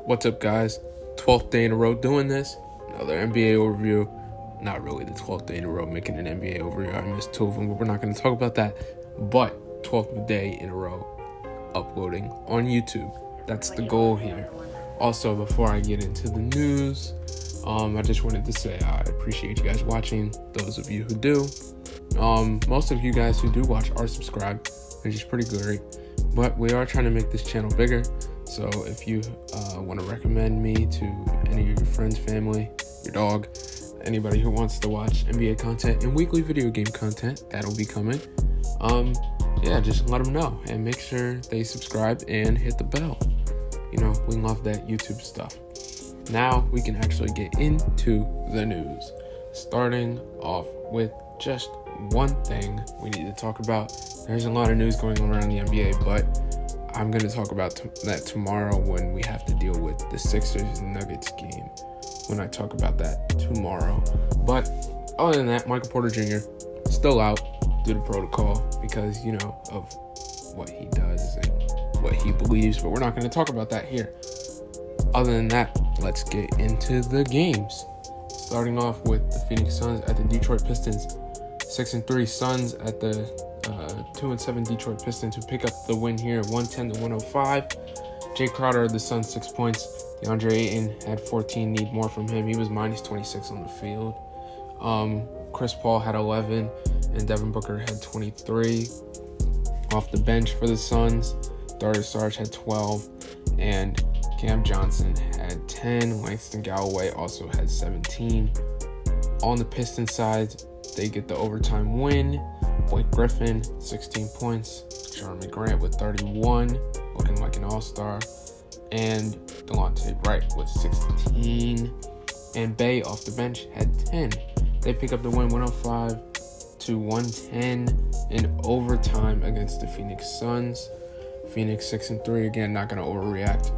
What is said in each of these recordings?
What's up, guys? 12th day in a row doing this. Another NBA overview. Not really the 12th day in a row making an NBA overview. I missed 2 of them, but we're not going to talk about that. But 12th day in a row uploading on YouTube. That's the goal here. Also, before I get into the news, I just wanted to say I appreciate you guys watching. Those of you who do. Most of you guys who do watch are subscribed, which is pretty great. But we are trying to make this channel bigger. So if you want to recommend me to any of your friends, family, your dog, anybody who wants to watch NBA content and weekly video game content, that'll be coming. Just let them know and make sure they subscribe and hit the bell. You know, we love that YouTube stuff. Now we can actually get into the news. Starting off with just one thing we need to talk about. There's a lot of news going on around the NBA, but I'm going to talk about that tomorrow when we have to deal with the Sixers and Nuggets game. When I talk about that tomorrow. But other than that, Michael Porter Jr. still out due to protocol because, you know, of what he does and what he believes. But we're not going to talk about that here. Other than that, let's get into the games. Starting off with the Phoenix Suns at the Detroit Pistons. 6-3 Suns at the 2-7 Detroit Pistons, who pick up the win here, 110-105. Jay Crowder of the Suns, 6 points. DeAndre Ayton had 14. Need more from him. He was minus 26 on the field. Chris Paul had 11, and Devin Booker had 23. Off the bench for the Suns, Darius Saric had 12, and Cam Johnson had 10. Langston Galloway also had 17. On the Pistons side, they get the overtime win. Blake Griffin, 16 points. Jeremy Grant with 31, looking like an all-star. And Delonte Wright with 16. And Bay off the bench had 10. They pick up the win 105-110 in overtime against the Phoenix Suns. Phoenix 6-3, again, not going to overreact.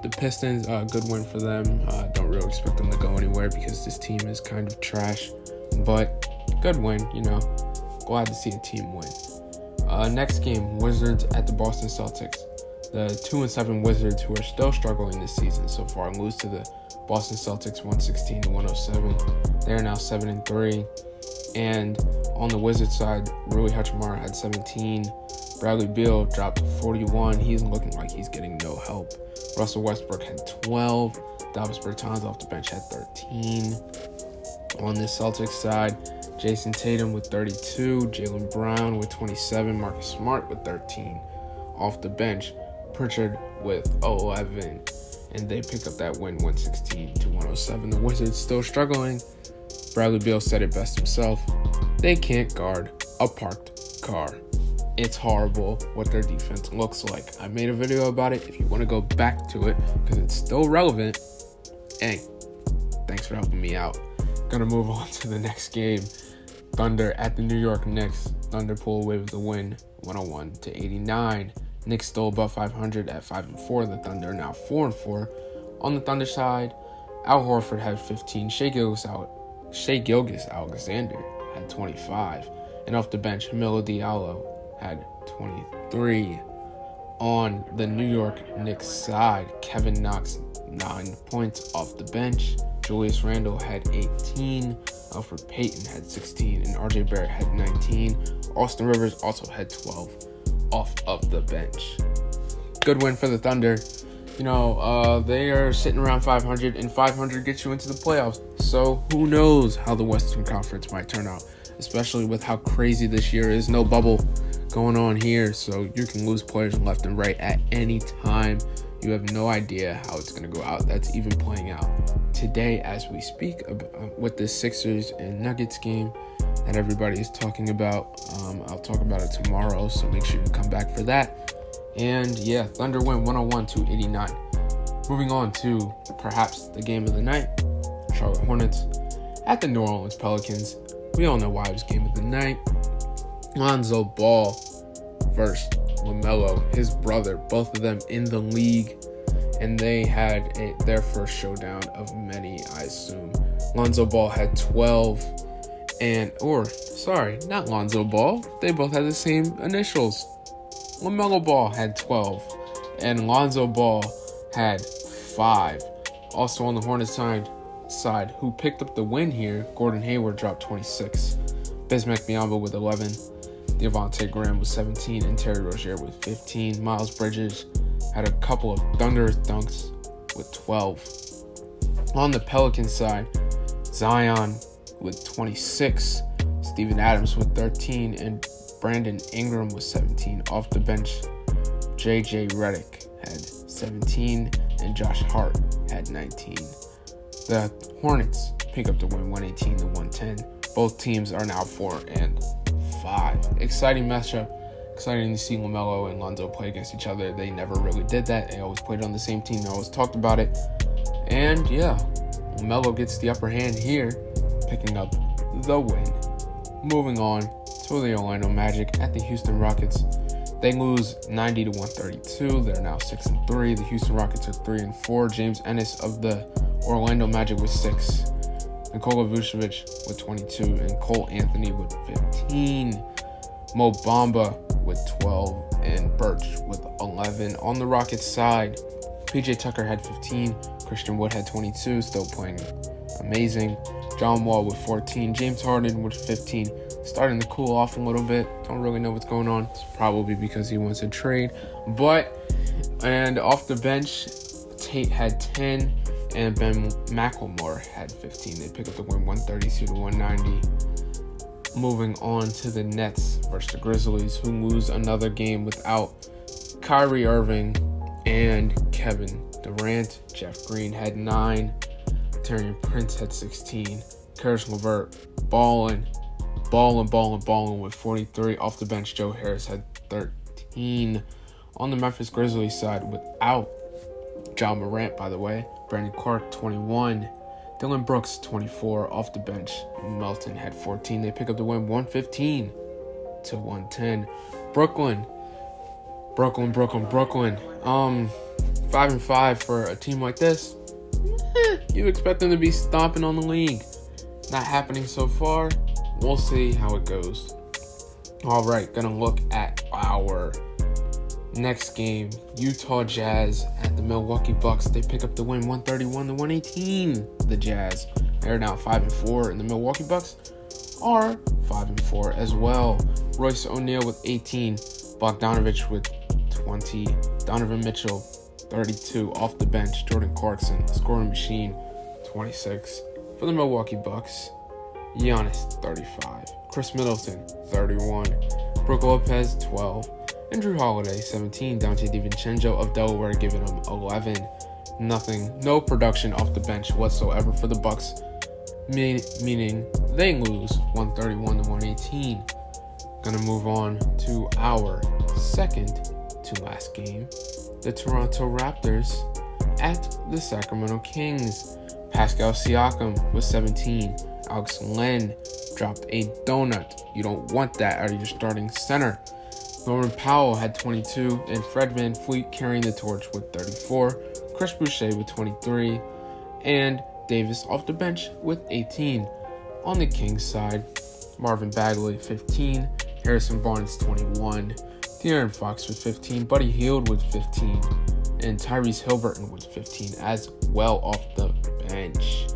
The Pistons, good win for them. Don't really expect them to go anywhere because this team is kind of trash. But good win, you know. Glad to see a team win. Next game, Wizards at the Boston Celtics. The 2-7 Wizards, who are still struggling this season so far, lose to the Boston Celtics 116-107. They are now 7-3. And on the Wizards side, Rui Hachimura had 17. Bradley Beal dropped to 41. He's looking like he's getting no help. Russell Westbrook had 12. Davis Bertans off the bench had 13. On the Celtics side, Jason Tatum with 32, Jaylen Brown with 27, Marcus Smart with 13. Off the bench, Pritchard with 11, and they pick up that win 116-107. The Wizards still struggling. Bradley Beal said it best himself. They can't guard a parked car. It's horrible what their defense looks like. I made a video about it if you want to go back to it because it's still relevant. Hey, thanks for helping me out. Gonna move on to the next game. Thunder at the New York Knicks. Thunder pull away with the win, 101-89. Knicks still above 500 at 5-4. The Thunder are now 4-4. On the Thunder side, Al Horford had 15. Shai Gilgeous-Alexander had 25. And off the bench, Hamidou Diallo had 23. On the New York Knicks side, Kevin Knox, 9 points off the bench. Julius Randle had 18. Alfred Payton had 16. And RJ Barrett had 19. Austin Rivers also had 12 off of the bench. Good win for the Thunder. You know, they are sitting around 500, and 500 gets you into the playoffs. So who knows how the Western Conference might turn out, especially with how crazy this year is. No bubble going on here, so you can lose players left and right at any time. You have no idea how it's going to go out. That's even playing out today as we speak with the Sixers and Nuggets game that everybody is talking about. I'll talk about it tomorrow, so make sure you come back for that. And yeah, Thunder win 101-89. Moving on to perhaps the game of the night, Charlotte Hornets at the New Orleans Pelicans. We all know why it was game of the night. Lonzo Ball versus LaMelo, his brother, both of them in the league, and they had their first showdown of many, I assume. Lonzo Ball had 12, not Lonzo Ball, they both had the same initials. LaMelo Ball had 12, and Lonzo Ball had 5. Also on the Hornets side, who picked up the win here, Gordon Hayward dropped 26. Bismack Biyombo with 11. Devontae Graham with 17. And Terry Rozier with 15. Miles Bridges had a couple of thunderous dunks with 12. On the Pelicans side, Zion with 26. Steven Adams with 13. And Brandon Ingram with 17. Off the bench, J.J. Redick had 17. And Josh Hart had 19. The Hornets pick up the win 118-110. Both teams are now 4-5. Exciting matchup. Exciting to see LaMelo and Lonzo play against each other. They never really did that. They always played on the same team. They always talked about it. And yeah, LaMelo gets the upper hand here, picking up the win. Moving on to the Orlando Magic at the Houston Rockets. They lose 90-132. They're now 6-3. The Houston Rockets are 3-4. James Ennis of the Orlando Magic with 6. Nikola Vucevic with 22. And Cole Anthony with 15. Mo Bamba with 12. And Birch with 11. On the Rockets side, PJ Tucker had 15. Christian Wood had 22. Still playing amazing. John Wall with 14. James Harden with 15. Starting to cool off a little bit. Don't really know what's going on. It's probably because he wants to trade. And off the bench, Tate had 10 and Ben McLemore had 15. They pick up the win 132-190. Moving on to the Nets versus the Grizzlies, who lose another game without Kyrie Irving and Kevin Durant. Jeff Green had 9. Taurean Prince had 16. Karis LeVert balling with 43. Off the bench, Joe Harris had 13. On the Memphis Grizzlies side, without John Morant, by the way, Brandon Clark, 21. Dylan Brooks, 24. Off the bench, Melton had 14. They pick up the win 115-110. Brooklyn. 5-5 for a team like this. You expect them to be stomping on the league. Not happening so far. We'll see how it goes. All right, gonna look at our next game. Utah Jazz at the Milwaukee Bucks. They pick up the win 131-118. The Jazz, they're now 5-4, and the Milwaukee Bucks are 5-4 as well. Royce O'Neal with 18. Bogdanovich with 20. Donovan Mitchell, 32. Off the bench, Jordan Clarkson, scoring machine, 26. For the Milwaukee Bucks, Giannis, 35. Chris Middleton, 31. Brook Lopez, 12. And Drew Holiday, 17. Dante DiVincenzo of Delaware giving him 11. No production off the bench whatsoever for the Bucks, meaning they lose 131-118. Gonna move on to our second to last game. The Toronto Raptors at the Sacramento Kings. Pascal Siakam with 17. Alex Len dropped a donut. You don't want that out of your starting center. Norman Powell had 22, and Fred VanVleet carrying the torch with 34. Chris Boucher with 23, and Davis off the bench with 18. On the Kings side, Marvin Bagley 15, Harrison Barnes 21, De'Aaron Fox with 15, Buddy Hield with 15, and Tyrese Haliburton with 15 as well off the bench.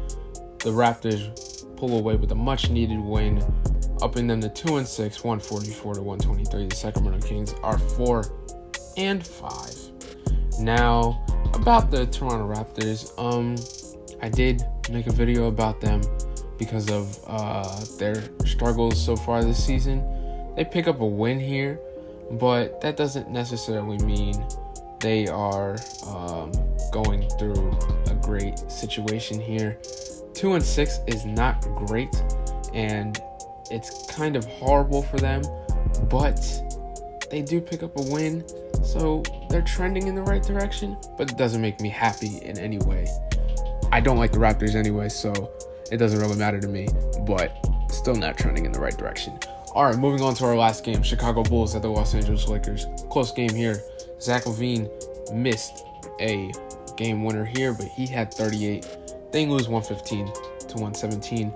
The Raptors pull away with a much-needed win, upping them to 2-6, 144-123. The Sacramento Kings are 4-5. Now, about the Toronto Raptors, I did make a video about them because of their struggles so far this season. They pick up a win here, but that doesn't necessarily mean they are going through a great situation here. 2-6 is not great, and it's kind of horrible for them, but they do pick up a win, so they're trending in the right direction, but it doesn't make me happy in any way. I don't like the Raptors anyway, so it doesn't really matter to me, but still not trending in the right direction. All right, moving on to our last game, Chicago Bulls at the Los Angeles Lakers. Close game here. Zach LaVine missed a game winner here, but he had 38. They lose 115-117.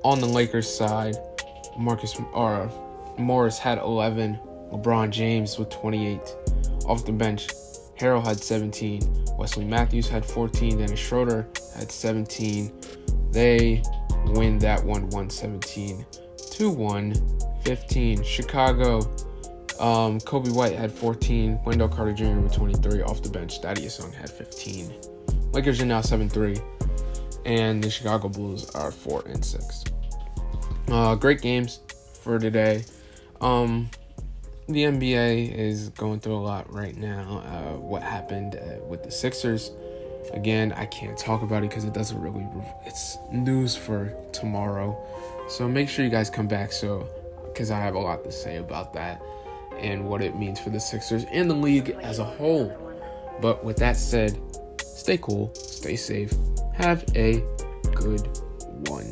On the Lakers side, Morris had 11. LeBron James with 28. Off the bench, Harrell had 17. Wesley Matthews had 14. Dennis Schroeder had 17. They win that one 117 to 115. Chicago, Kobe White had 14. Wendell Carter Jr. with 23 off the bench. Thaddeus Young had 15. Lakers are now 7-3. And the Chicago Bulls are 4-6. Great games for today. The NBA is going through a lot right now. What happened with the Sixers? Again, I can't talk about it because it doesn't really. It's news for tomorrow. So make sure you guys come back because I have a lot to say about that and what it means for the Sixers and the league as a whole. But with that said, stay cool, stay safe, have a good one.